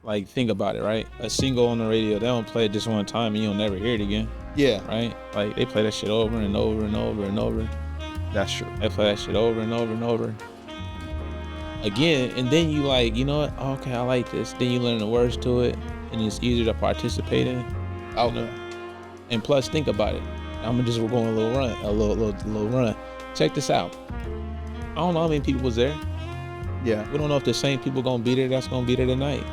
like, think about it, right? A single on the radio, they don't play it just one time and you'll never hear it again. Yeah. Right? Like, they play that shit over and over and over and over. That's true. They play that shit over and over and over again, and then you like, you know what? Oh, okay, I like this. Then you learn the words to it, and it's easier to participate in. Okay. You know? And plus, think about it. I'm gonna just go on a little run. Check this out. I don't know how many people was there. Yeah. We don't know if the same people gonna be there that's gonna be there tonight.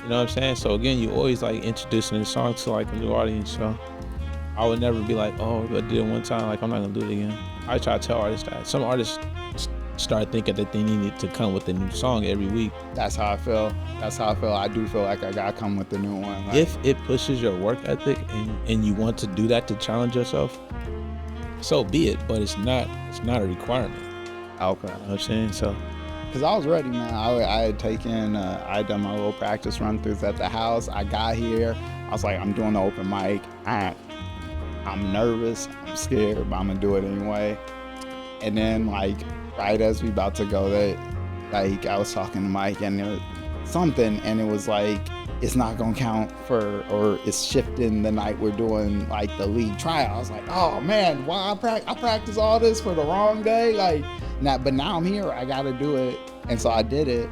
You know what I'm saying? So again, you always like introducing the song to like a new audience. So I would never be like, oh, I did it one time, like I'm not gonna do it again. I try to tell artists that. Some artists start thinking that they needed to come with a new song every week. That's how I feel. I do feel like I gotta come with a new one. Like, if it pushes your work ethic and you want to do that to challenge yourself, so be it. But it's not a requirement. okay. You know what I'm saying? So, Cause I was ready, man. I had taken, I had done my little practice run-throughs at the house. I got here. I was like, I'm doing the open mic. I'm nervous. I'm scared, but I'm gonna do it anyway. And then, like, right as we about to go, like, I was talking to Mike, and there was something, and it was like, it's not gonna count for, or it's shifting the night we're doing like the league tryout. I was like, oh man, why I practice all this for the wrong day? Like, but now I'm here, I gotta do it, and so I did it.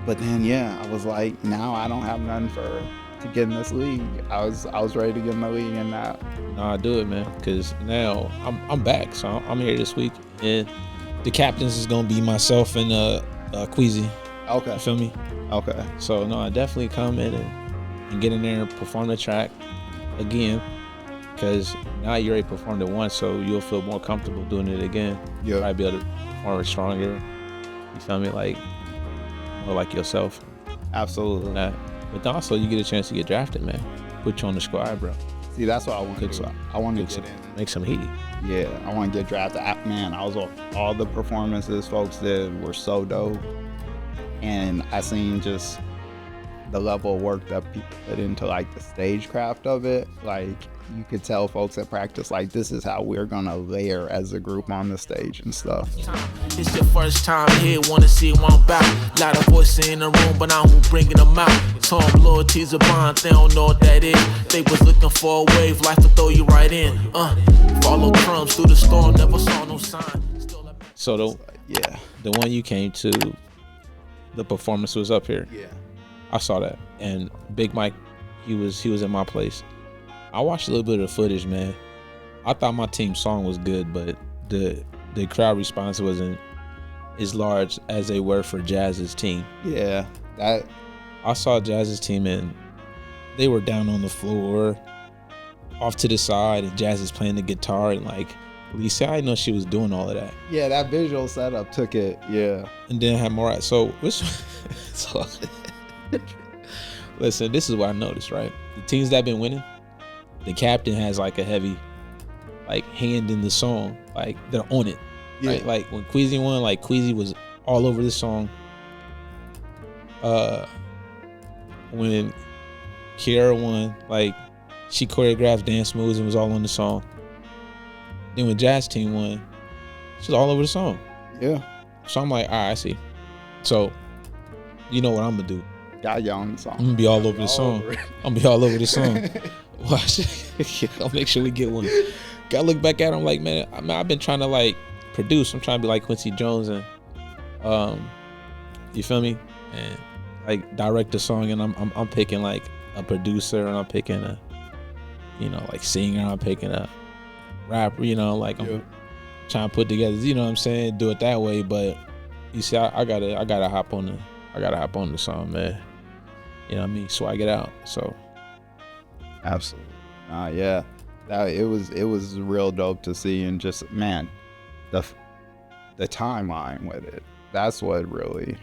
But then, yeah, I was like, now I don't have nothing to get in this league. I was ready to get in the league, and now. I do it, man, because now I'm back, so I'm here this week, and the captains is gonna be myself and Queasy. Okay. You feel me? Okay. So no, I definitely come in and get in there and perform the track again, because now you already performed it once, so you'll feel more comfortable doing it again. Yeah. You'll be able to perform it stronger. You feel me? Like more like yourself. Absolutely. But also you get a chance to get drafted, man. Put you on the squad, bro. See, that's what I want to do. I want to get in. Make some heat. Yeah, I want to get drafted. Man, all the performances folks did were so dope. And I seen just the level of work that people put into like the stagecraft of it. Like, you could tell folks at practice, like, this is how we're gonna layer as a group on the stage and stuff. It's your first time here, wanna see what I'm about. Lot of voices in the room, but I'm who bringing them out. Told them loyalty's a bond, they don't know what that is. They was looking for a wave, life will throw you right in. Follow crumbs through the storm, never saw no sign. So the one you came to, the performance was up here. Yeah. I saw that. And Big Mike, he was in my place. I watched a little bit of the footage, man. I thought my team's song was good, but the crowd response wasn't as large as they were for Jazz's team. Yeah. I saw Jazz's team, and they were down on the floor, off to the side, and Jazz is playing the guitar, and like, Lisa, I didn't know she was doing all of that. Yeah, that visual setup took it. Yeah. And then had Mariah. So listen, this is what I noticed, right? The teams that have been winning, the captain has like a heavy like hand in the song. Like, they're on it. Yeah. Right? Like when Queasy won, like Queasy was all over the song. When Kiara won, like, she choreographed dance moves and was all on the song. Then when Jazz team won, she was all over the song. Yeah. So I'm like, all right, I see. So, you know what I'm gonna do? Got you on the song. I'm gonna be all over the song. I'm gonna be all over the song. Watch. I'll make sure we get one. Gotta look back at him like, man, I've been trying to like produce. I'm trying to be like Quincy Jones and, you feel me? And like direct the song, and I'm picking like a producer, and I'm picking a, you know, like singer. I'm picking a rapper. You know, like I'm trying to put together. You know what I'm saying? Do it that way. But you see, I gotta hop on the song, man. You know what I mean? Swag it out. So. Absolutely. Yeah. It was real dope to see, and just, man, the timeline with it. That's what really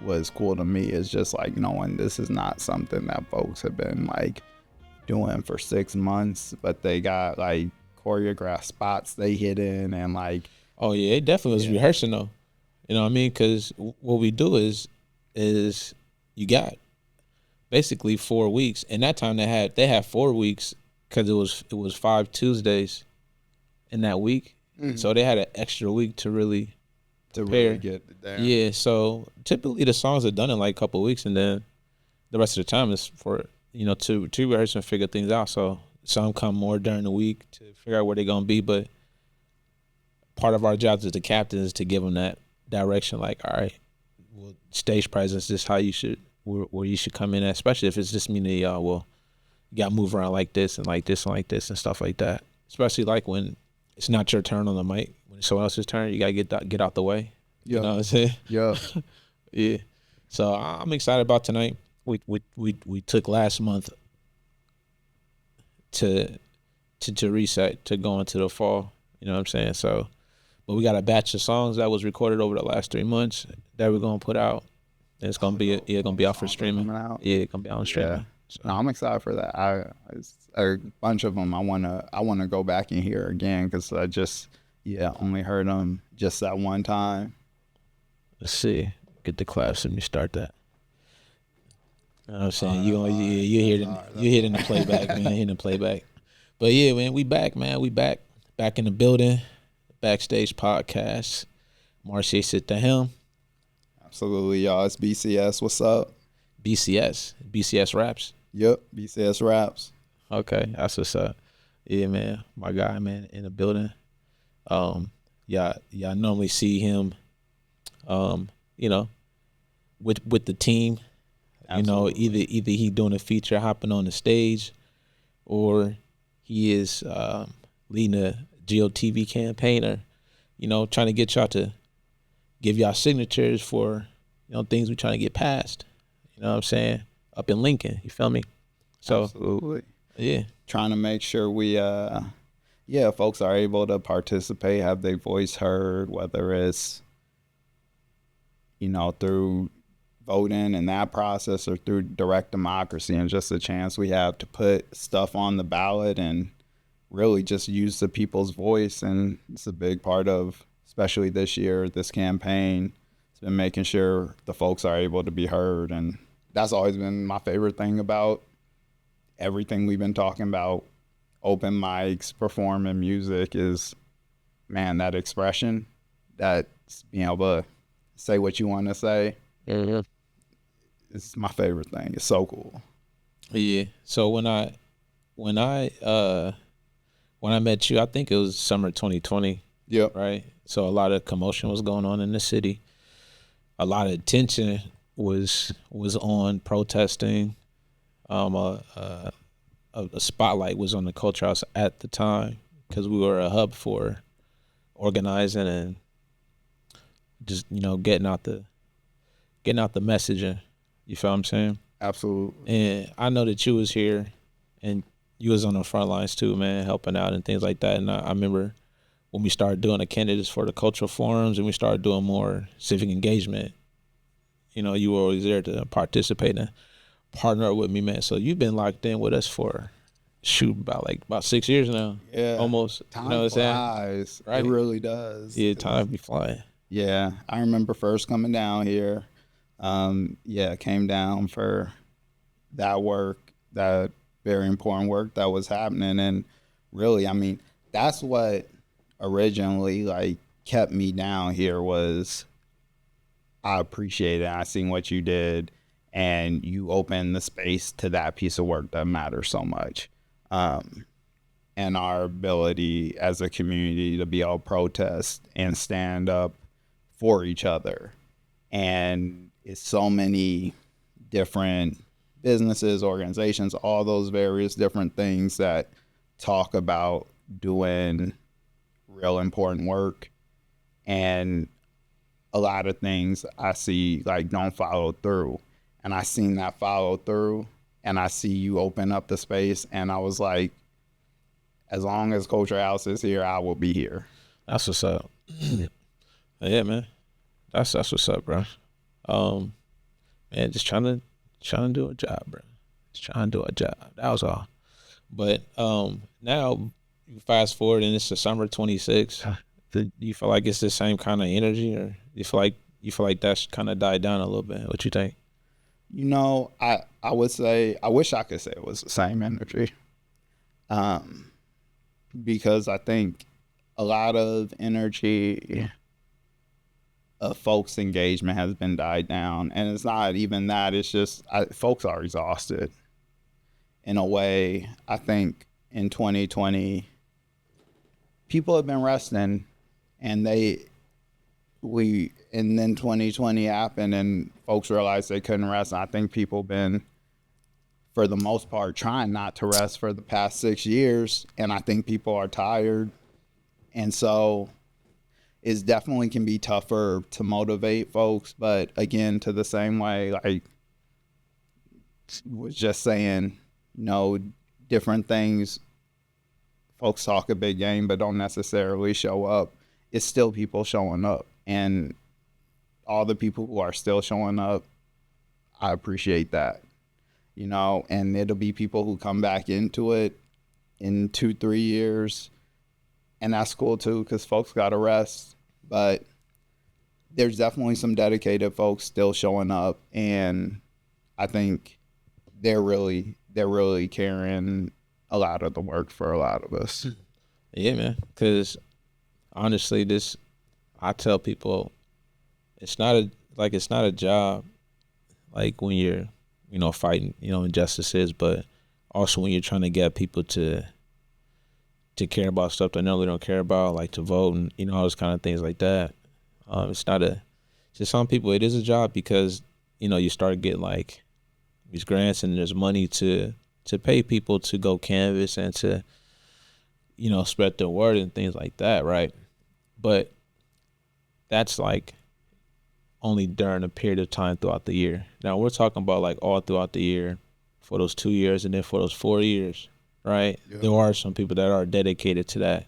was cool to me, is just like knowing this is not something that folks have been like doing for 6 months, but they got like choreographed spots they hit in, and like, oh yeah, it definitely was rehearsing though. You know what I mean? Because what we do is you got basically 4 weeks, and that time they had 4 weeks because it was 5 Tuesdays in that week, so they had an extra week to really to prepare. really get it there. Yeah, so typically the songs are done in like a couple of weeks, and then the rest of the time is for to rehearse and figure things out. So some come more during the week to figure out where they're gonna be, but part of our jobs as the captain is to give them that direction. Like, all right, well, stage presence is how you should where you should come in at, especially if it's just meaning y'all. Well, you got to move around like this and like this and like this and stuff like that. Especially like when it's not your turn on the mic, when it's someone else's turn, you gotta get out the way. Yeah. You know what I'm saying? Yeah. Yeah. So I'm excited about tonight. We took last month to reset to go into the fall. You know what I'm saying? So, but we got a batch of songs that was recorded over the last 3 months that we're gonna put out. And it's gonna be out for streaming. Yeah, it's gonna be out on streaming. Yeah. So. No, I'm excited for that. It's a bunch of them I wanna go back and hear again because I just only heard them just that one time. Let's see. Get the claps and you start that. You know what I'm saying? You hear it in the playback, man. Hear the playback. But yeah, man, we back, man. We back in the building. Backstage Podcast. Marcey Yates at the helm. Absolutely, y'all. It's BCS. What's up? BCS Raps. Yep, BCS Raps. Okay, that's what's up. Yeah, man. My guy, man, in the building. Y'all normally see him with the team. Absolutely. Either he doing a feature, hopping on the stage, or he is leading a GOTV campaign, or trying to get y'all to give y'all signatures for things we trying to get passed. You know what I'm saying? Up in Lincoln, you feel me? So absolutely, yeah, trying to make sure we folks are able to participate, have their voice heard, whether it's through voting and that process or through direct democracy, and just a chance we have to put stuff on the ballot and really just use the people's voice. And it's a big part of, especially this year, this campaign, it's been making sure the folks are able to be heard. And that's always been my favorite thing about everything we've been talking about, open mics, performing music, is, man, that expression, that being able to say what you want to say. Mm-hmm. It's my favorite thing. It's so cool. Yeah. So when I met you, I think it was summer 2020. Yep. Right. So a lot of commotion was going on in the city. A lot of attention was on protesting. A spotlight was on the Culture House at the time because we were a hub for organizing and just getting out the messaging. You feel what I'm saying? Absolutely. And I know that you was here and you was on the front lines too, man, helping out and things like that. And I remember when we started doing the candidates for the cultural forums and we started doing more civic engagement, you were always there to participate and partner up with me, man. So you've been locked in with us for about 6 years now. Yeah. Almost. Time you know what I'm flies. saying? Right. It really does. Yeah, time be flying. Yeah. I remember first coming down here. Came down for that work, that very important work that was happening. And really, I mean, that's what originally kept me down here was I appreciate it. I seen what you did and you opened the space to that piece of work that matters so much. And our ability as a community to be able to protest and stand up for each other. And it's so many different businesses, organizations, all those various different things that talk about doing real important work. And a lot of things I see don't follow through. And I seen that follow through and I see you open up the space. And I was like, as long as Culture House is here, I will be here. That's what's up. Yeah, man. That's what's up, bro. Man, just trying to do a job, bro. Just trying to do a job. That was all. But now you fast forward and it's the summer 26. Do you feel like it's the same kind of energy, or you feel like that's kind of died down a little bit? What you think? I would say I wish I could say it was the same energy. Because I think a lot of energy folks' engagement has been died down. And it's not even that. It's just folks are exhausted. In a way, I think in 2020, people have been resting, and then 2020 happened, and folks realized they couldn't rest. And I think people been, for the most part, trying not to rest for the past 6 years, and I think people are tired. And so it definitely can be tougher to motivate folks, but again, to the same way, like was just saying, different things. Folks talk a big game, but don't necessarily show up. It's still people showing up, and all the people who are still showing up, I appreciate that, and it'll be people who come back into it in 2-3 years, and that's cool too, because folks got to rest. But there's definitely some dedicated folks still showing up, and I think they're really carrying a lot of the work for a lot of us. Yeah, man. Because honestly, I tell people, it's not a job, like when you're, fighting, injustices, but also when you're trying to get people to care about stuff they know they don't care about, like to vote and, all those kind of things like that. To some people, it is a job because, you start getting like these grants and there's money to pay people to go canvass and to, spread the word and things like that, right? But that's like only during a period of time throughout the year. Now we're talking about like all throughout the year for those 2 years and then for those 4 years, right? Yeah. There are some people that are dedicated to that.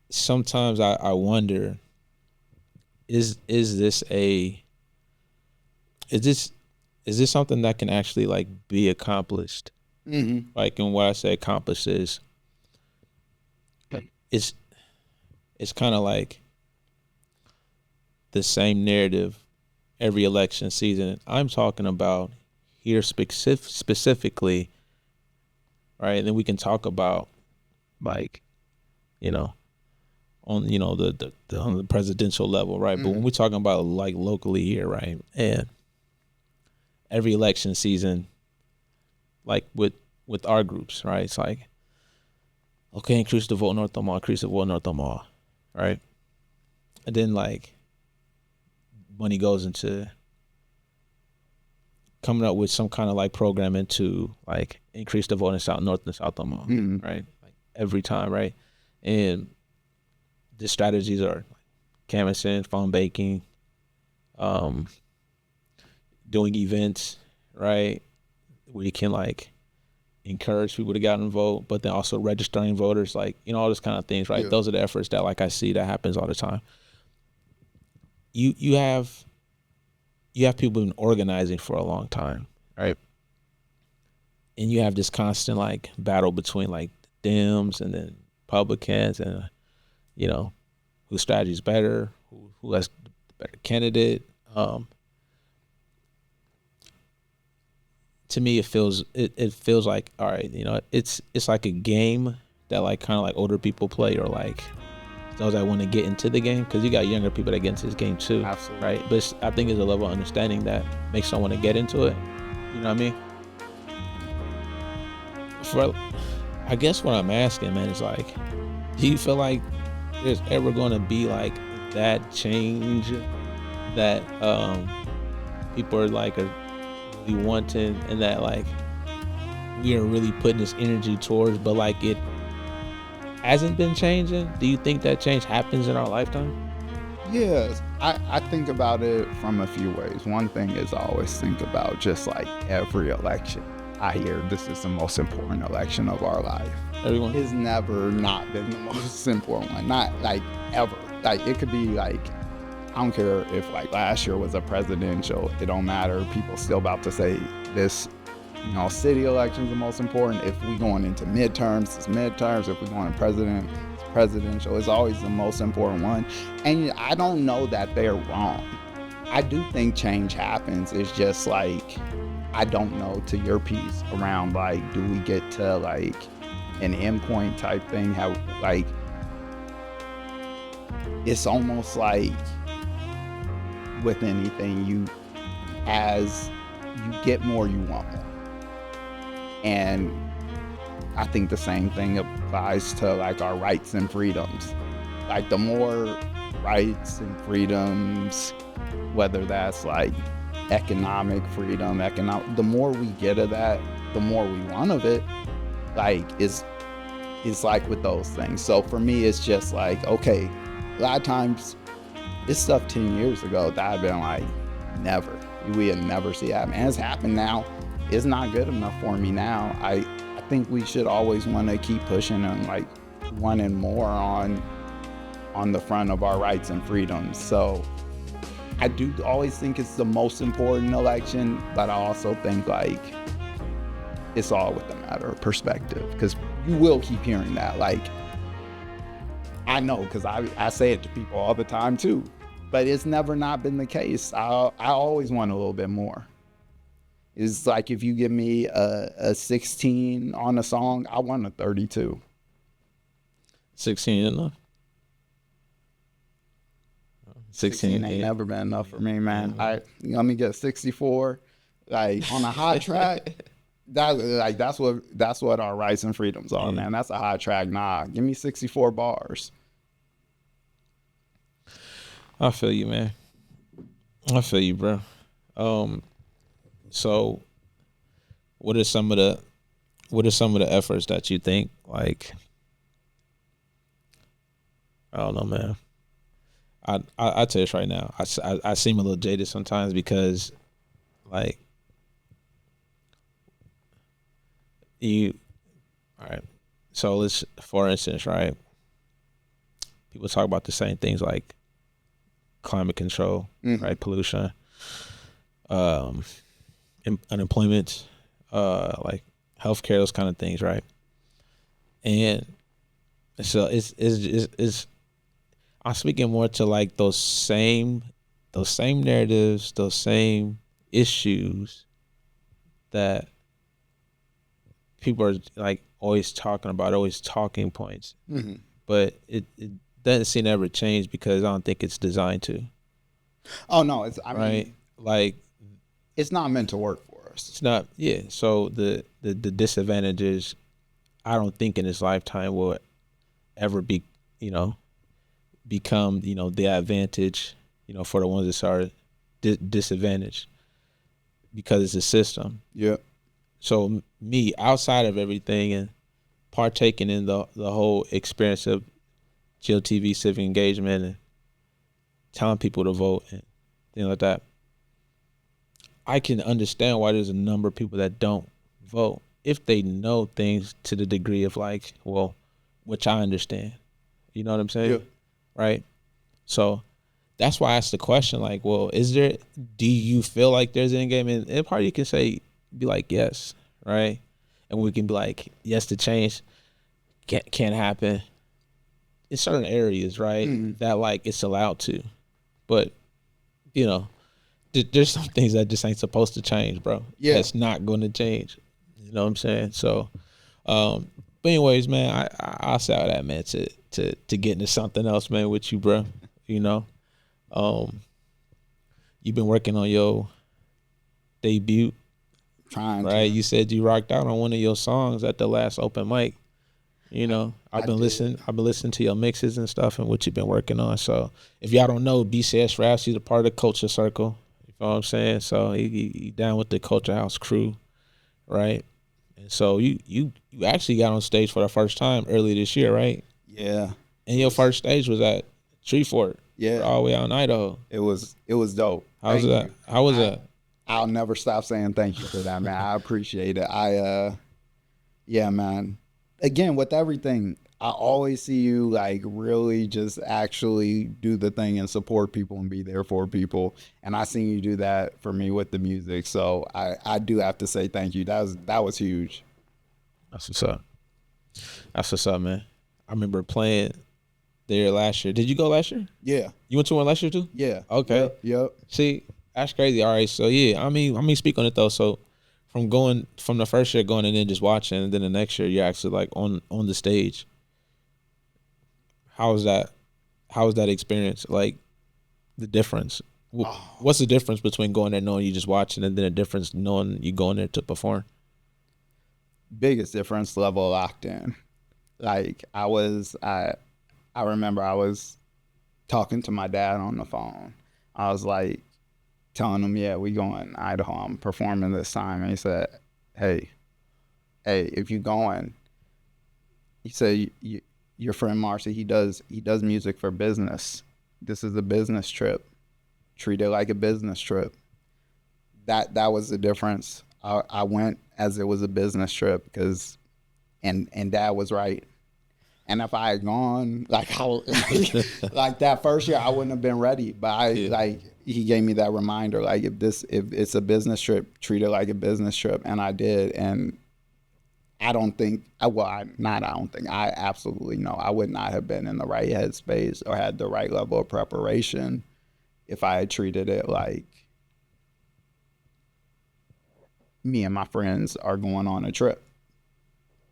Sometimes I wonder, is this something that can actually like be accomplished? Mm-hmm. Like, and what I say accomplished is, it's kind of like the same narrative every election season. I'm talking about here specifically, right? And then we can talk about like, on the presidential level, right? Mm-hmm. But when we're talking about like locally here, right? And every election season, like with our groups, right? It's like, okay, increase the vote North Omaha, right? And then like money goes into coming up with some kind of like programming to like increase the vote in North and South Omaha, mm-hmm. right? Like every time, right? And the strategies are canvassing, phone banking, doing events, right? Where you can like encourage people to get out and vote, but then also registering voters, like, all those kind of things, right? Yeah. Those are the efforts that like I see that happens all the time. You have people been organizing for a long time, right? And you have this constant like battle between like Dems and then Republicans and whose strategy is better, who has the better candidate. To me, it feels like, all right, it's like a game that like kind of like older people play, or like those that want to get into the game, because you got younger people that get into this game too. Absolutely. Right? But I think there's a level of understanding that makes someone to get into it. You know what I mean? I guess what I'm asking, man, is like, do you feel like there's ever going to be like that change that people are like really wanting, and that like we are really putting this energy towards, but like it hasn't been changing? Do you think that change happens in our lifetime? Yes, I think about it from a few ways. One thing is I always think about just like every election. I hear this is the most important election of our life. Everyone has never not been the most important one. Not like ever. Like it could be like, I don't care if like last year was a presidential, it don't matter. People still about to say this, city elections are the most important. If we going into midterms, it's midterms. If we going to presidential, it's always the most important one. And I don't know that they're wrong. I do think change happens. It's just like, I don't know, to your piece around like, do we get to like an endpoint type thing? How like it's almost like with anything, as you get more, you want more. And I think the same thing applies to like our rights and freedoms. Like the more rights and freedoms, whether that's like economic freedom, the more we get of that, the more we want of it. Like it's like with those things. So for me, it's just like, okay, a lot of times it's stuff 10 years ago that I've been like, never. We had never see happen. And it's happened now. It's not good enough for me now. I think we should always want to keep pushing and like wanting more on the front of our rights and freedoms. So I do always think it's the most important election, but I also think like it's all with a matter of perspective, because you will keep hearing that. Like, I know, because I say it to people all the time too, but it's never not been the case. I always want a little bit more. It's like if you give me a 16 on a song, I want a 32. 16 enough? 16 ain't never been enough for me, man. Let me get 64, like on a hot track. That's what our rights and freedoms are, man. That's a hot track. Nah, give me 64 bars. I feel you, man. I feel you, bro. So what are some of the efforts that you think, like, I don't know, man. I tell you this right now. I seem a little jaded sometimes because, like, all right. So let's, for instance, right, people talk about the same things like climate control, right, pollution, unemployment, like healthcare, those kind of things, right? And so it's I'm speaking more to like those same narratives, those same issues that people are like always talking about, always talking points. Mm-hmm. But it doesn't seem to ever change because I don't think it's designed to. Oh no, I mean, like, it's not meant to work for us. It's not. Yeah. So the disadvantages, I don't think in this lifetime will ever be, become, the advantage, for the ones that are disadvantaged, because it's a system. Yeah. So me, outside of everything and partaking in the whole experience of GLTV civic engagement and telling people to vote and things like that, I can understand why there's a number of people that don't vote if they know things to the degree of like, well, which I understand. You know what I'm saying? Yeah. Right? So that's why I asked the question, like, well, do you feel like there's an engagement? And part of you can be like, yes, right? And we can be like, yes, the change can't happen in certain areas, right? Mm-hmm. That like it's allowed to. But, there's some things that just ain't supposed to change, bro. Yeah. That's not going to change. You know what I'm saying? So, but anyways, man, I'll say all that, man, to get into something else, man, with you, bro. You've been working on your debut. Trying right? To. You said you rocked out on one of your songs at the last open mic. I've been listening to your mixes and stuff and what you've been working on. So if y'all don't know, BCS Raps, he's a part of the Culture Circle. You know what I'm saying? So he down with the Culture House crew, right? And so you actually got on stage for the first time early this year, right? Yeah. And your first stage was at Treefort. Yeah. All the way out in Idaho. It was dope. How was that? I'll never stop saying thank you for that, man. I appreciate it. Yeah, man. Again, with everything, I always see you like really just actually do the thing and support people and be there for people. And I seen you do that for me with the music. So I do have to say thank you. That was huge. That's what's up. That's what's up, man. I remember playing there last year. Did you go last year? Yeah. You went to one last year too? Yeah. Okay. Yep. See, that's crazy. All right. So yeah, I mean, speak on it though. So from the first year going and then just watching, and then the next year you're actually like on the stage. How was that? how was that experience? Like the difference. What's the difference between going there knowing you just watching and then the difference knowing you going there to perform? Biggest difference, level locked in. Like I remember I was talking to my dad on the phone. I was like telling him, yeah, we going to Idaho. I'm performing this time. And he said, hey, if you going, he said, your friend Marcey, he does music for business. This is a business trip. Treat it like a business trip. That was the difference. I went as it was a business trip because, and Dad was right. And if I had gone like that first year, I wouldn't have been ready. But he gave me that reminder, like if it's a business trip, treat it like a business trip, and I did. And I absolutely know I would not have been in the right headspace or had the right level of preparation if I had treated it like me and my friends are going on a trip.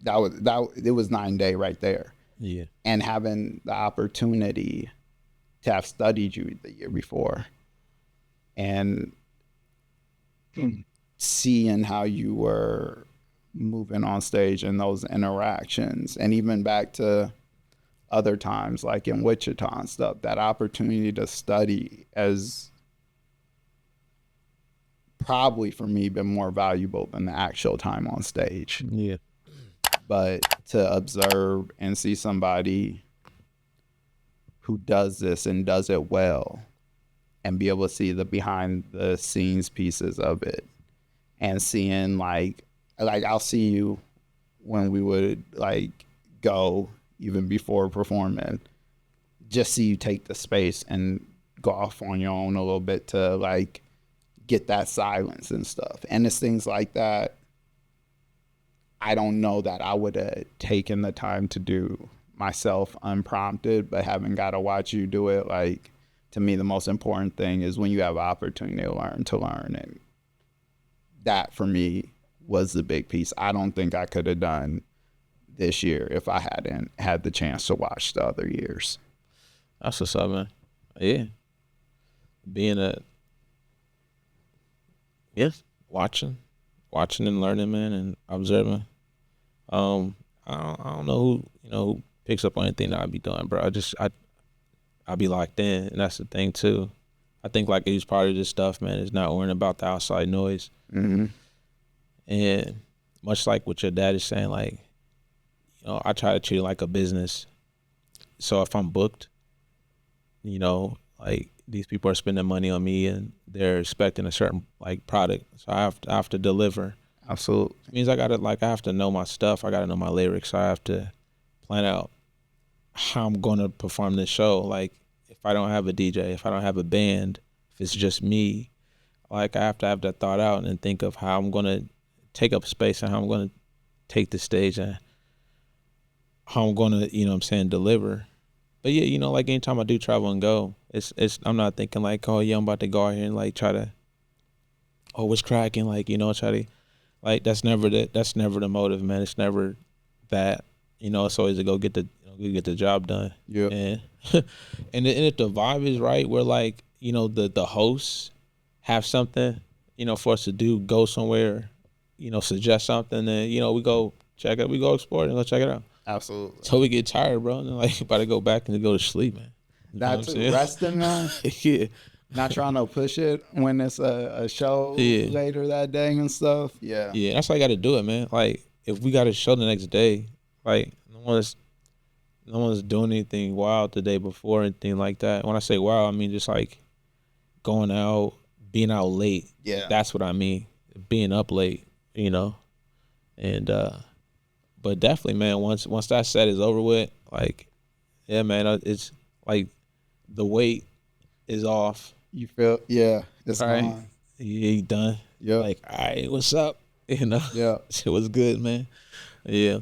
It was 9 day right there. Yeah. And having the opportunity to have studied you the year before and seeing how you were moving on stage and those interactions, and even back to other times like in Wichita and stuff, that opportunity to study has probably for me been more valuable than the actual time on stage. Yeah. But to observe and see somebody who does this and does it well and be able to see the behind the scenes pieces of it, and seeing like I'll see you when we would like go even before performing, just see you take the space and go off on your own a little bit to like get that silence and stuff. And it's things like that I don't know that I would have taken the time to do myself unprompted, but having got to watch you do it, like, to me, the most important thing is when you have an opportunity to learn. And that for me was the big piece. I don't think I could have done this year if I hadn't had the chance to watch the other years. That's what's up, man. Yeah. Watching and learning, man, and observing. I don't know who picks up on anything that I be doing, bro. I be locked in, and that's the thing too. I think like a huge part of this stuff, man, is not worrying about the outside noise. Mm-hmm. And much like what your dad is saying, like, I try to treat it like a business. So if I'm booked, like these people are spending money on me and they're expecting a certain like product, so I have to deliver. Absolutely. It means I have to know my stuff. I gotta know my lyrics. So I have to plan out how I'm gonna perform this show. Like if I don't have a DJ, if I don't have a band, if it's just me, like I have to have that thought out and think of how I'm gonna take up space and how I'm gonna take the stage and how I'm gonna, deliver. But yeah, like anytime I do travel and go, it's I'm not thinking like, oh yeah, I'm about to go out here and like try to, oh what's cracking, like try to, like that's never the motive, man. It's never that, it's always to go get the job done. Yeah. And and if the vibe is right, where like the hosts have something, for us to do, go somewhere, suggest something, then we go check it, we go explore it and go check it out. Absolutely. Till we get tired, bro, and then like about to go back and go to sleep, man. That's resting, man. Yeah. Not trying to push it when it's a show later that day and stuff. Yeah. Yeah, that's why I got to do it, man. Like if we got a show the next day, like no one's doing anything wild the day before, anything like that. When I say wild, I mean just like going out, being out late. Yeah. That's what I mean. Being up late, and but definitely, man, once that set is over with, like, yeah, man, it's like the weight is off. You feel, yeah, it's all right. gone. Yeah, done. Yeah. Like, all right, what's up? Yeah. It was good, man. Yeah.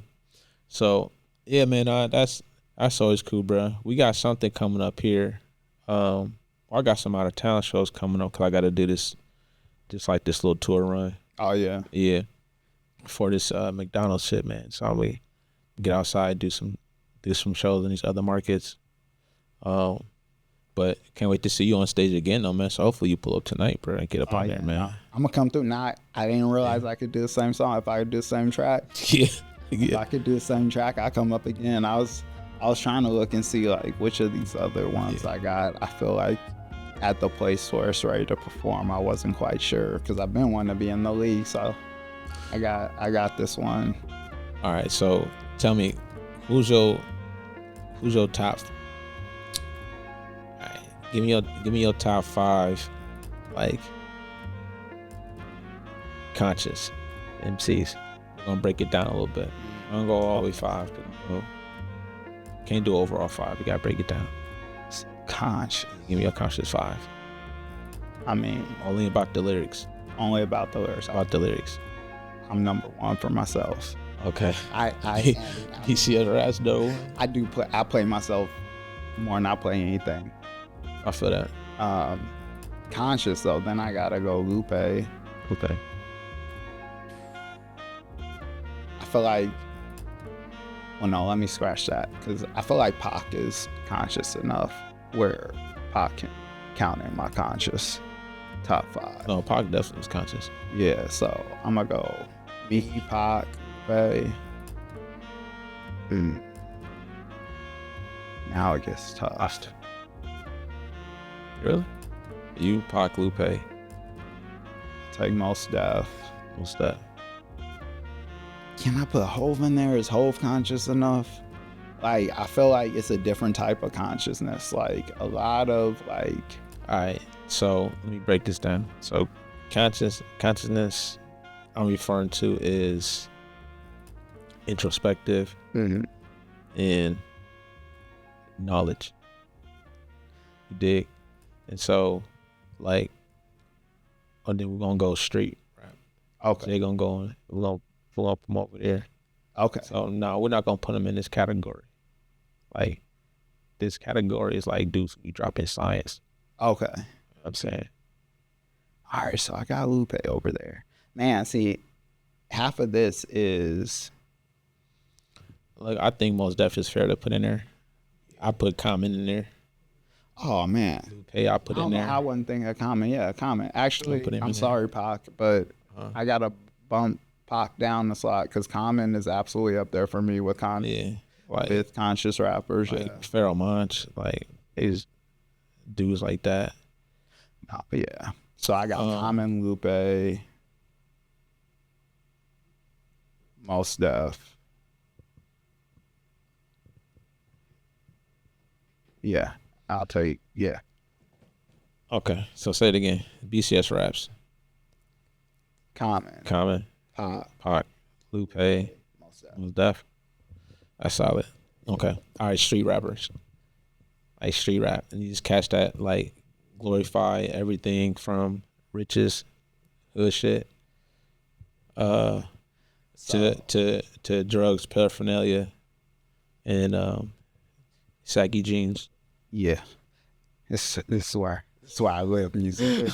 So, yeah, man, that's always cool, bro. We got something coming up here. I got some out of town shows coming up because I got to do this, just like this little tour run. Oh yeah. Yeah. For this McDonald's shit, man. So we get outside, do some shows in these other markets. But can't wait to see you on stage again, though, man. So hopefully you pull up tonight, bro, and get up on there, man. I'm gonna come through. I didn't realize I could do the same song. If I could do the same track, If I could do the same track, I come up again. I was trying to look and see like which of these other ones I got. I feel like at the place where it's ready to perform, I wasn't quite sure because I've been wanting to be in the league. So I got this one. All right, so tell me, who's your top? All right, give me your top 5, like conscious MCs. We're gonna break it down a little bit. I'm gonna go all the way 5. Can't do overall 5. You gotta break it down. Conscious. Give me your conscious 5. I mean, only about the lyrics. Only about the lyrics. About the lyrics. I'm number 1 for myself. Okay. I BCS Raps though. I play myself more than I play anything. I feel that. Conscious though, then I gotta go Lupe. I feel like, well, no, let me scratch that because I feel like Pac is conscious enough where Pac can count in my conscious top 5. No, Pac definitely is conscious. Yeah, so I'm gonna go me, Pac, Lupe. Now it gets tough. Really? You, Pac, Lupe. Take Most Def. Most Def. Can I put Hove in there? Is Hove conscious enough? Like, I feel like it's a different type of consciousness. Like, a lot of, like... All right, so let me break this down. So, consciousness I'm referring to is introspective and knowledge. You dig? And so, like, and then we're gonna go street rap. Okay. So they're gonna go on. We're gonna pull up them over there. Okay. So no, we're not gonna put them in this category. Like, this category is like dudes we drop in science. Okay. You know what I'm saying. All right, so I got Lupe over there. Man, see, half of this is... Look, I think Most Def is fair to put in there. I put Common in there. Oh, man. Lupe, I put in there. I wasn't thinking of Common. Yeah, Common. Actually, I'm sorry, Pac, but I got to bump Pac down the slot because Common is absolutely up there for me with like, with conscious rappers. Like Pharoah Monch, like, these dudes like that. No, but yeah. So I got Common, Lupe, Most Def. Yeah, I'll tell you. Yeah. Okay, so say it again. BCS Raps. Common, Pac, Lupe, Most Def. That's solid. Okay. All right, street rappers. Like street rap, and you just catch that, like, glorify everything from riches, hood shit, to drugs, paraphernalia, and saggy jeans. Yeah, this is where I live music.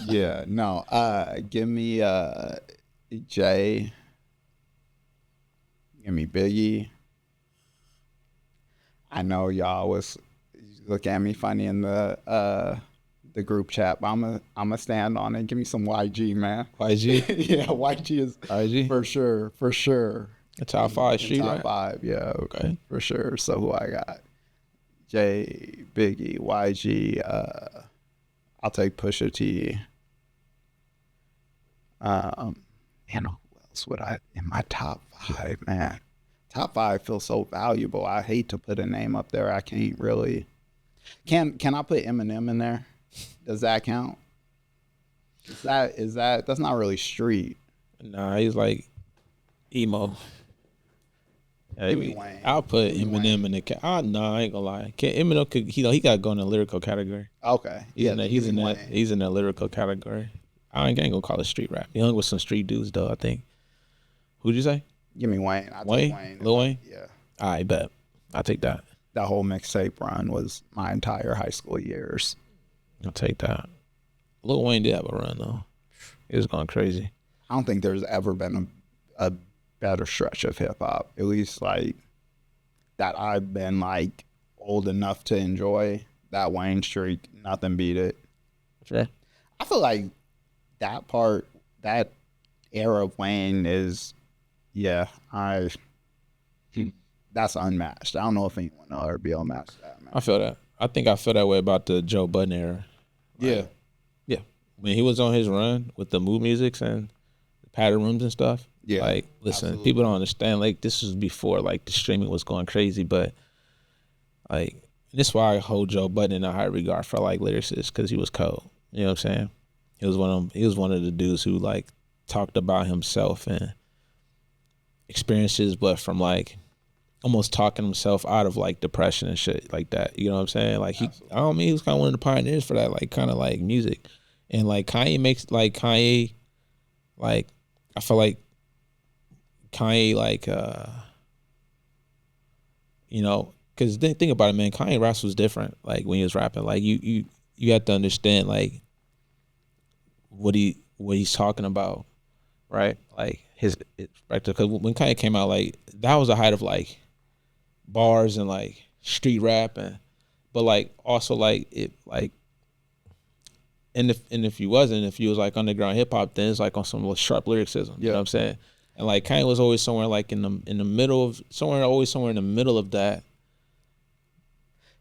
Yeah, no. Give me Jay. Give me Biggie. I know y'all was look at me funny in the group chat, but I'm a stand on it. Give me some YG, man. YG? Yeah, YG is YG? For sure. The top 5 street top rap? 5, yeah. Okay. For sure. So who I got? Jay, Biggie, YG, I'll take Pusha T. And who else would I in my top 5, man? Top 5 feels so valuable. I hate to put a name up there. I can't really. Can I put Eminem in there? Does that count? Is that that's not really street? Nah, he's like emo. Wayne. I'll put Eminem in the no, I ain't gonna lie. Eminem could, he got to go in the lyrical category. Okay. He's in the lyrical category. I ain't gonna call it street rap. He hung with some street dudes though, I think. Who'd you say? Give me Wayne. Wayne? Lil Wayne? Yeah. I bet. I'll take that. That whole mixtape run was my entire high school years. I'll take that. Lil Wayne did have a run though. It was going crazy. I don't think there's ever been a better stretch of hip hop. At least like that I've been like old enough to enjoy, that Wayne streak, nothing beat it. Sure. I feel like that era of Wayne is, that's unmatched. I don't know if anyone will ever be able to match that, man. I feel that. I think I feel that way about the Joe Budden era. Yeah. Yeah. When he was on his run with the mood musics and the pattern rooms and stuff. Yeah. Like, listen, absolutely. people don't understand. Like, this was before like the streaming was going crazy, but like this is why I hold Joe Budden in a high regard for like lyricists, because he was cold. You know what I'm saying? He was one of the dudes who like talked about himself and experiences, but from like almost talking himself out of like depression and shit like that. You know what I'm saying? Like he was kind of one of the pioneers for that, like kind of like music. And like Kanye like I feel like Kanye like you know, because think about it, man. Kanye raps was different. Like when he was rapping, like you have to understand like what he's talking about, right? Like his perspective. Because when Kanye came out, like that was the height of like bars and like street rap, but like also like it like. And if you was like underground hip hop, then it's like on some sharp lyricism. You know what I'm saying? And like Kanye was always somewhere like in the middle of somewhere in the middle of that.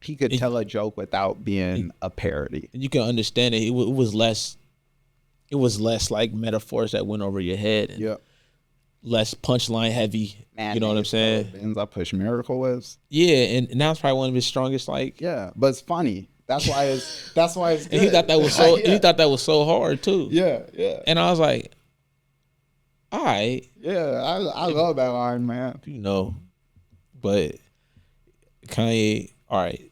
He could tell a joke without being a parody. And you can understand it. It was less like metaphors that went over your head. And less punchline heavy. Man, you know what I'm saying? Ends I push Miracle was. Yeah, and that's probably one of his strongest. Like but it's funny. That's why it's good. And he thought that was so. He thought that was so hard too. Yeah. And I was like, all right. Yeah, I love that line, man. You know, but Kanye. All right.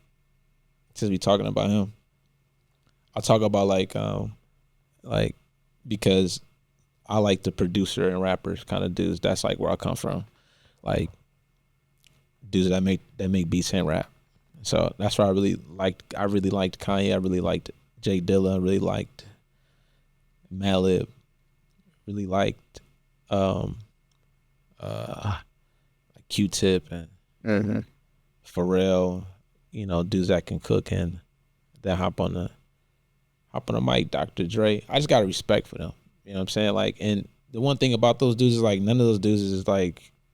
Since we talking about him, I'll talk about like because I like the producer and rappers kind of dudes. That's like where I come from, like dudes that make beats and rap. So that's why I really liked Kanye. I really liked Jay Dilla. I really liked Madlib. Really liked Q-Tip and Pharrell. You know, dudes that can cook and that hop on the mic. Dr. Dre. I just got a respect for them. You know what I'm saying? Like, and the one thing about those dudes is like none of those dudes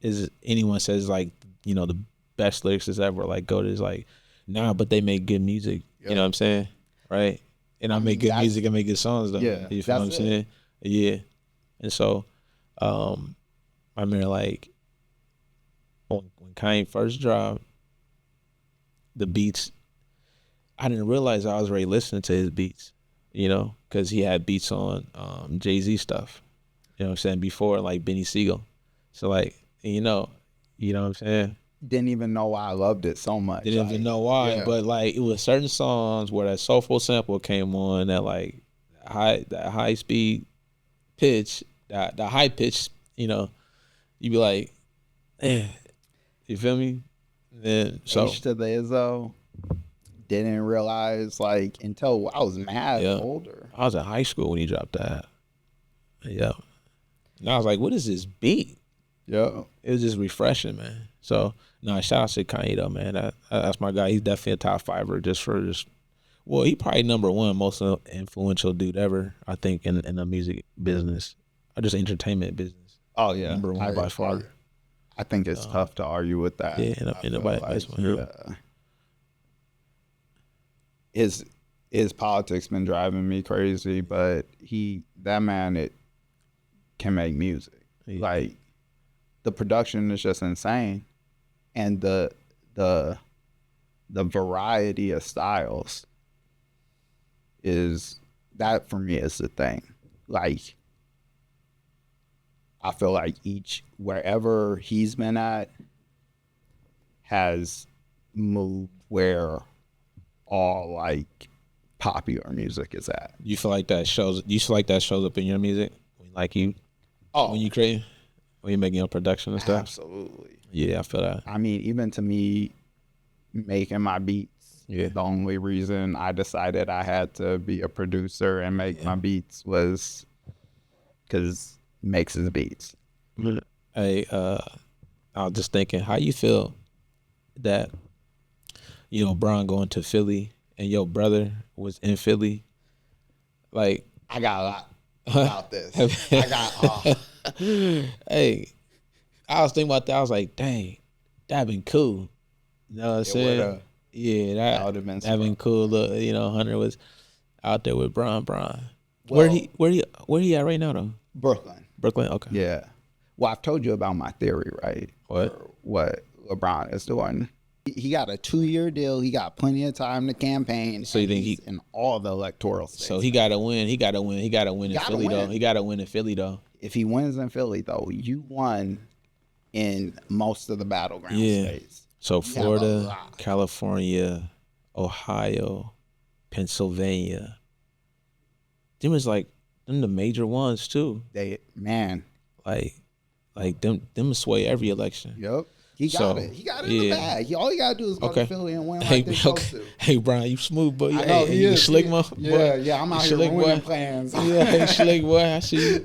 is anyone says like, you know, the best lyricists ever, like go to is like, nah, but they make good music. You know what I'm saying? Right? And I make good music and make good songs though. Yeah. You feel what I'm saying? Yeah. And so I remember like when Kanye first dropped the beats, I didn't realize I was already listening to his beats, you know, because he had beats on Jay-Z stuff. You know what I'm saying? Before like Benny Siegel. So like, you know what I'm saying? Didn't even know why I loved it so much. Didn't even know why, but like it was certain songs where that soulful sample came on, that like high speed pitch, that high pitch, you know, you'd be like, you feel me? Then so H to the Izzo, didn't realize like until I was mad older. I was in high school when he dropped that. Yeah. And I was like, what is this beat? Yeah. It was just refreshing, man. So, shout out to Kanye though, man. That's my guy. He's definitely a top fiver well, he probably number one most influential dude ever, I think, in the music business or just entertainment business. Oh, yeah. Number one by far. I think it's tough to argue with that. Yeah, his politics been driving me crazy, but that man, it can make music. Yeah. Like, the production is just insane, and the variety of styles is that for me is the thing. Like, I feel like wherever he's been at has moved where all like popular music is at. You feel like that shows up in your music? Like when you create, when you're making your production and stuff? Absolutely. Yeah, I feel that. I mean, even to me making my beats, the only reason I decided I had to be a producer and make my beats was because makes his beats. Hey, I was just thinking, how you feel that, you know, Bron going to Philly and your brother was in Philly? Like, I got a lot about this. I got. Hey, I was thinking about that. I was like, dang, that'd been cool. You know what I'm saying? Yeah, that would have been cool. Look, you know, Hunter was out there with Bron. Well, where he at right now though? Brooklyn. Okay. Yeah. Well, I've told you about my theory, right? What LeBron is doing. He got a 2-year deal. He got plenty of time to campaign. So you think he's in all the electoral states? So he got to win. He got to win in Philly though. He got to win in Philly though. If he wins in Philly though, you won in most of the battleground states. So Florida, California, Ohio, Pennsylvania. Them was like them the major ones too. Like them sway every election. Yep. He got it. He got it in the bag. All you gotta do is go to Philly and win like they're supposed to. Hey, Brian, you smooth, boy. I know, you slick, boy. Yeah, I'm out here ruining plans. Yeah, hey, slick, boy. I see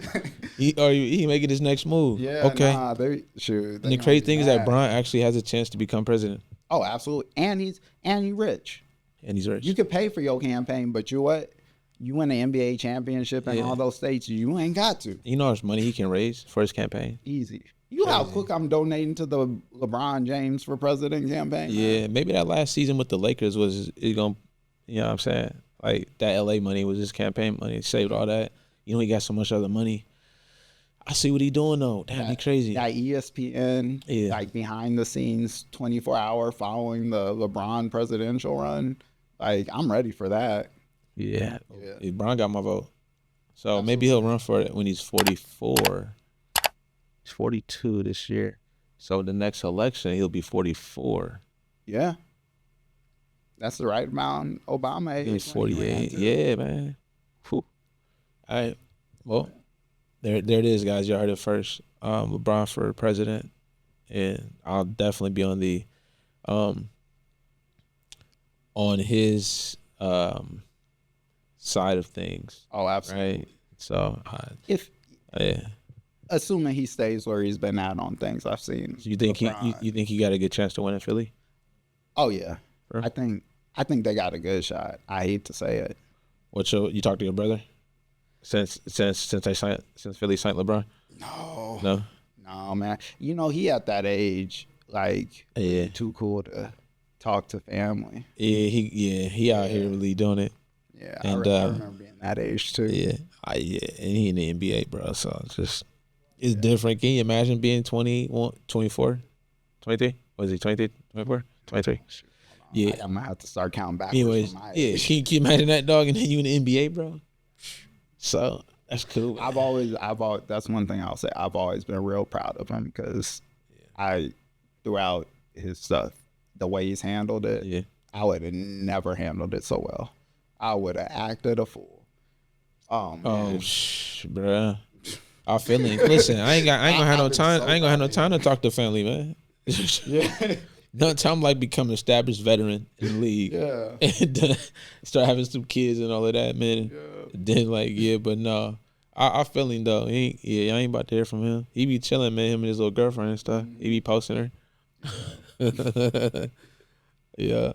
you. He making his next move. Yeah, okay. Nah, they and the crazy thing is that Brian actually has a chance to become president. Oh, absolutely. And he's rich. And he's rich. You could pay for your campaign, but you what? You win the NBA championship in all those states, you ain't got to. You know how much money he can raise for his campaign? Easy. You know how quick I'm donating to the LeBron James for president campaign? Yeah, maybe that last season with the Lakers was going to, you know what I'm saying? Like that LA money was his campaign money. He saved all that. You know, he got so much other money. I see what he doing though. Damn, he crazy. That ESPN, like behind the scenes, 24-hour following the LeBron presidential run. Like, I'm ready for that. Yeah. LeBron got my vote. So maybe he'll run for it when he's 44. He's 42 this year. So the next election, he'll be 44. Yeah. That's the right amount. Obama He's 48. Yeah, man. Whew. All right. Well, there it is, guys. Y'all heard it first. LeBron for president. And I'll definitely be on the on his side of things. Oh, absolutely. Right? So assuming he stays where he's been at on things I've seen. So you think he got a good chance to win in Philly? Oh yeah. Sure. I think they got a good shot. I hate to say it. You talked to your brother since Philly signed LeBron? No, man. You know, he at that age, like, too cool to talk to family. He out here really doing it. Yeah, and I remember being that age too. Yeah, and he in the NBA, bro. So it's different. Can you imagine being 21, 24, 23? Was he 23, 24, 23? Yeah, I'm gonna have to start counting backwards. Anyways, from my age. Can you imagine that, dog, and then you in the NBA, bro? So that's cool. Man. That's one thing I'll say. I've always been real proud of him because throughout his stuff, the way he's handled it, I would have never handled it so well. I would have acted a fool. Oh man. Bruh. I feel it. Listen, I ain't gonna have no time. I ain't gonna have no time to talk to family, man. No time like become an established veteran in the league. Yeah. And start having some kids and all of that, man. Yeah. Then but no. I feel him though. I ain't about to hear from him. He be chilling, man, him and his little girlfriend and stuff. He be posting her. Yeah.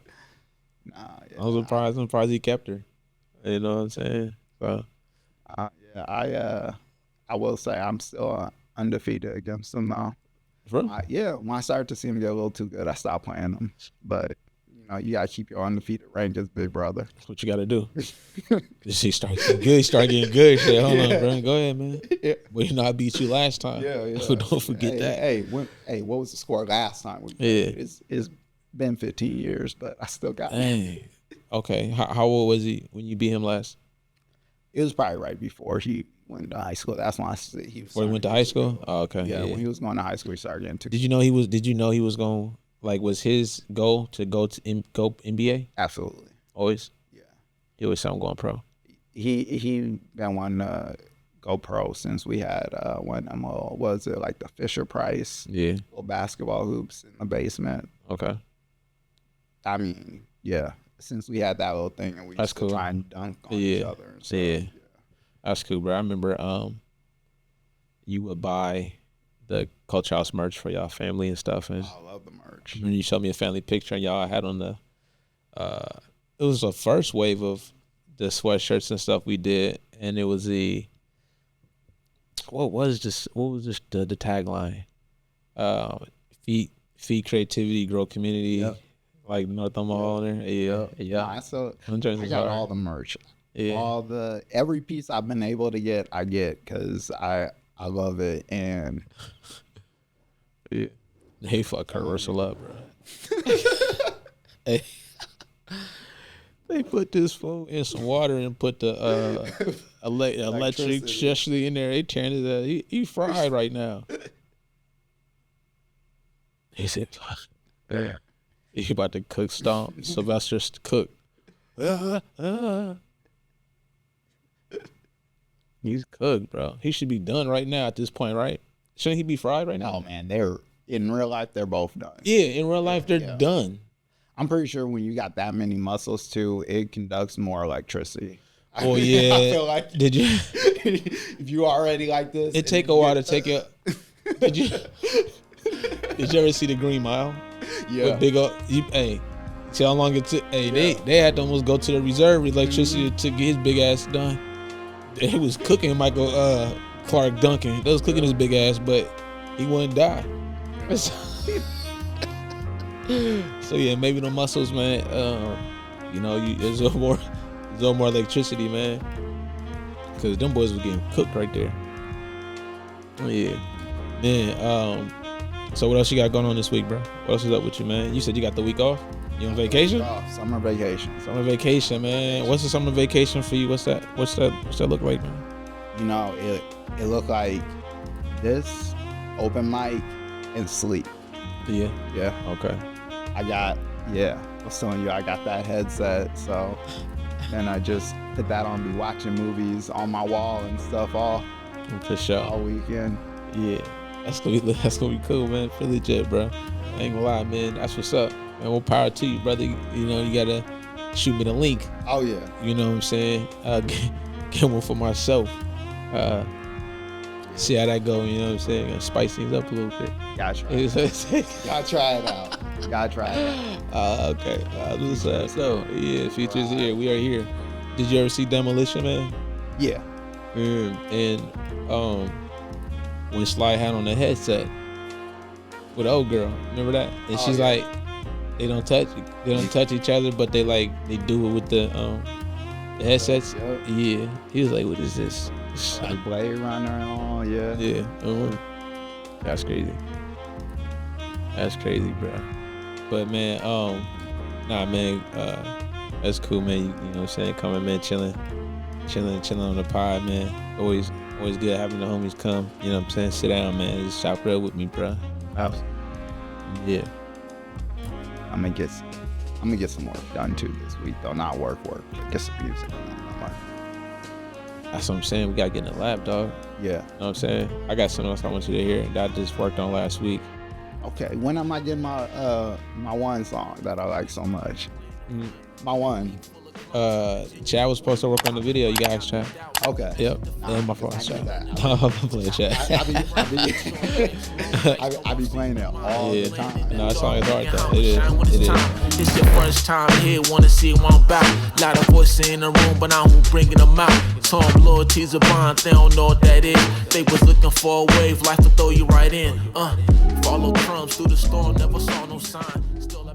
I'm surprised he kept her. You know what I'm saying? So I will say I'm still undefeated against him now. Really? When I started to see him get a little too good, I stopped playing him. But you gotta keep your undefeated rank as big brother. That's what you gotta do. He start getting good. Shit, hold on, bro. Go ahead, man. Yeah. Well, I beat you last time. Yeah. So don't forget that. Hey, what was the score last time? It's been 15 years, but I still got it. Okay. How old was he when you beat him last? It was probably right before he went to high school. That's when I said he was. Before he went to high school? Oh, okay. Yeah, when he was going to high school, he started getting too. Did you know he was going, like, was his goal to go NBA? Absolutely. Always? Yeah. He always said I'm going pro. He been wanting to go pro since we had one of them, was it like the Fisher Price? Yeah. Little basketball hoops in the basement. Okay. I mean, yeah. Since we had that little thing and we used to try and dunk on each other. And stuff. Yeah. That's cool, bro. I remember you would buy the Culture House merch for y'all family and stuff. And I love the merch. when you showed me a family picture, and y'all had on the, it was the first wave of the sweatshirts and stuff we did, and it was what was the tagline? Feed creativity, grow community. Yep. Like North Mall there. Yeah. I got all the merch. Yeah. Every piece I've been able to get, I get because I love it. And yeah, hey, fuck Kurt Russell up, bro. Hey, they put this fool in some water and put the electricity in there. They turned it up. He fried right now. He said, "Damn." He about to cook stomp. Sylvester's cook. He's cooked, bro. He should be done right now at this point, right? Shouldn't he be fried right now? Oh man, in real life they're both done. Yeah, in real life they're done. I'm pretty sure when you got that many muscles too, it conducts more electricity. Oh yeah. I feel like did you? If you already like this, it take a while to take it. Did you ever see the Green Mile? Yeah. With big hey, see how long it took? Hey, they had to almost go to the reserve electricity to get his big ass done. He was cooking Michael Clark Duncan. They was cooking his big ass, but he wouldn't die. So yeah, maybe the muscles, man. There's a little more electricity, man. Cause them boys was getting cooked right there. Oh yeah, man. So what else you got going on this week, bro? What else is up with you, man? You said you got the week off? You on vacation? Summer vacation. Summer vacation, man. What's the summer vacation for you? What's that look like, man? You know, it looked like this, open mic, and sleep. Yeah. Yeah. Okay. I was telling you, I got that headset, so then I just put that on, be watching movies on my wall and stuff all weekend. Yeah. That's gonna be cool, man. Pretty legit, bro. I ain't gonna lie, man. That's what's up. And more power to you, brother. You know, you gotta shoot me the link. Oh yeah. You know what I'm saying? Get one for myself. See how that go. You know what I'm saying? Gonna spice things up a little bit. Gotta try it out. Okay. So yeah, Future's here. We are here. Did you ever see Demolition Man? Yeah. And when Sly had on the headset with the old girl, remember that? And she's like, they don't touch each other, but they do it with the headsets. Yep. Yeah, he was like, what is this? Like Blade Runner and all. Yeah. That's crazy, bro. But man, that's cool, man. You know what I'm saying? Coming, man, chilling on the pod, man. Always good having the homies come. You know what I'm saying? Sit down, man. Just chop it up with me, bro. Yeah. I'm gonna get some work done too this week, though. Not work, but get some music done. That's what I'm saying. We gotta get in the lab, dog. Yeah. You know what I'm saying? I got something else I want you to hear that I just worked on last week. Okay. When am I getting my one song that I like so much? My one. Chad was supposed to work on the video. You guys, Chad. Okay. Yep. That's my fault, Chad. I'm playing Chad. I be playing it all the time. No, that song is hard though. It is. It's your first time here, wanna see what I'm about. Lot of voices in the room, but I'm who bringing them out. Told them loyalty's a bond, they don't know what that is. They was looking for a wave, life will throw you right in. Follow crumbs through the storm, never saw no sign. Still